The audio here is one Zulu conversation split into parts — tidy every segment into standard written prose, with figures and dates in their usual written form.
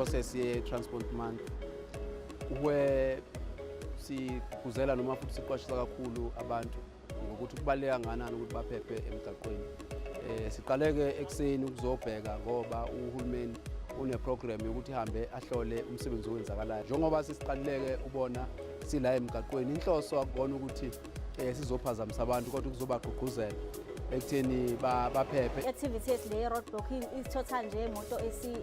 process ye Transport Month where sigqugquzela noma futhi siqwashisa kakhulu abantu ngokuthi kubaleka kangakanani ukuthi baphephe emgaqweni. Siqaleke ekseni ukuzobheka ngoba uhulumeni uneprogram yokuthi ihambe ahlole umsebenzi owenzakalayo. Njengoba sisiqaleke ubona sila emgaqweni, inhloso akubona ukuthi sizophazamisa abantu kodwa kuzobagqugquzela ekutheni baphephe. Activity yethu le roadblock isithatha nje imoto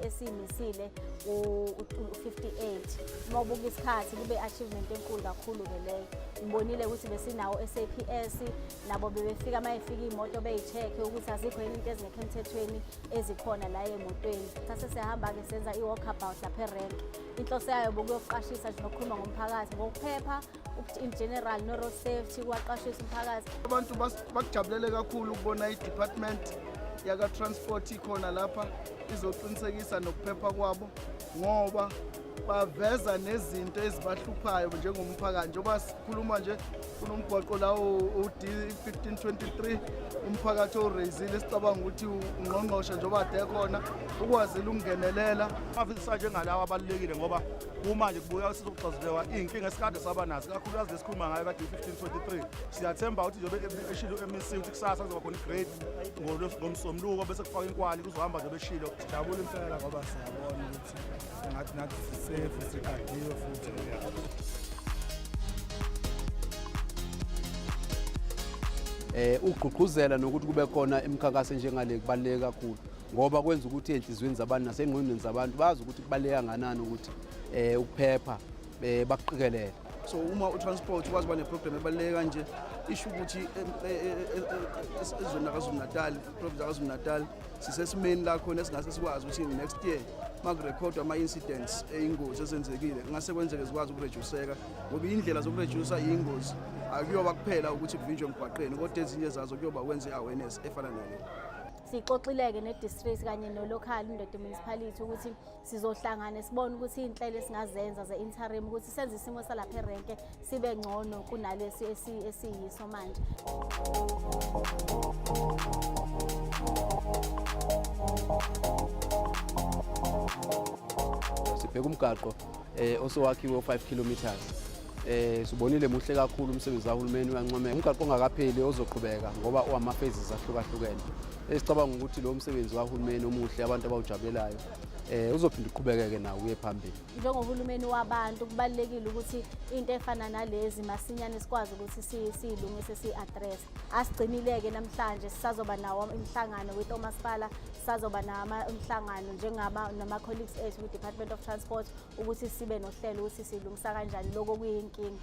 esimisile u58. Uma ubuka isikhathi kube achievement enkulu kakhulu ke leyo. Ngibonile ukuthi besinawo SAPS nabo bebefika mayefika imoto beyicheck ukuthi azikho yini into ezingekho emthethweni ezikhona la emotweni. Sase sihamba ke senza i-walkabout lapha erank. Inhloso yayo bokuyoqashisa nje nokukhuluma ngomphakathi ngokuphepha in general no road safety kwaqashisa umphakathi. Abantu bakujabulele kakhulu ukubona i-department yaka transport ikhona lapha izoqinisekisa nokuphepha kwabo ngoba baveza nezinto ezibahluphayo njengomphakathi. Njengoba sikhuluma nje kunomgwaqo la u-D1523 umphakathi orayizile sicabanga ukuthi ungqongqoshe njengoba ade khona ukwazile ukungenelela. Amavisa njengalawa abalulekile ngoba uma nje kubuya sizokuxazululwa inkinga esikade saba nazo kakhulukazi lesikhuluma ngayo kade 1523 siyathemba ukuthi njobe eshilo MEC ukuthi kusasa kuzoba khona igrade ngomsombuluko bese kufaka inkwali kuzohamba nje beshilo. Sijabule impela ngoba siyabona ukuthi nathi safe sikadiwe futhi Ugqugquzela nokuthi kube khona imikhankaso njengale kubaleka kakhulu ngoba kwenza ukuthi enhlizweni zabantu nasengqondweni zabantu bazi ukuthi kubaleka kangakanani ukuthi ukuphepha bakuqikelele. So uma utransport ukwazi bane program ebaleka kanje isho ukuthi ezweni laKwaZulu-Natal, province yaKwaZulu-Natal sisesimeni la khona esingase sikwazi ukuthi next year makurekhodwa ama-incidents eyingozi ezenzekile ngase kwenzeke zikwazi ukureduceka ngoba indlela zokureduce ingozi akuyoba kuphela ukuthi kuvinjwe emgwaqeni kodwa ezinye zazo kuyoba kwenze awareness efana nale. Sixoxileke ne-district kanye no-local Ndwedwe municipality ukuthi sizohlangana sibone ukuthi inhlelo esingazenza ze-interim ukuthi senze isimo salapha erenke sibe ngcono kunalesi esiyiso manje. Sibheka umgaqo osowakhiwe 5 kilometers. Sibonile muhle kakhulu umsebenzi kahulumeni uyancomeka. Umgaqo ongakapheli ozoqhubeka ngoba uama phases ahlukahlukene. Esicabanga ukuthi lo msebenzi kahulumeni omuhle abantu abawujabulelayo uzophinda uqhubekeke nawo uye phambili. Njengohulumeni wabantu kubalekile ukuthi into efana nalezi masinyane sikwazi ukuthi siyilungise si-address. Asigcinileke namhlanje sisazoba nawo imihlangano with omasipala, sisazoba nawo imihlangano nama colleagues ethu ku Department of Transport ukuthi sibe nohlelo ukuthi silungisa kanjani lokho kuyinkinga.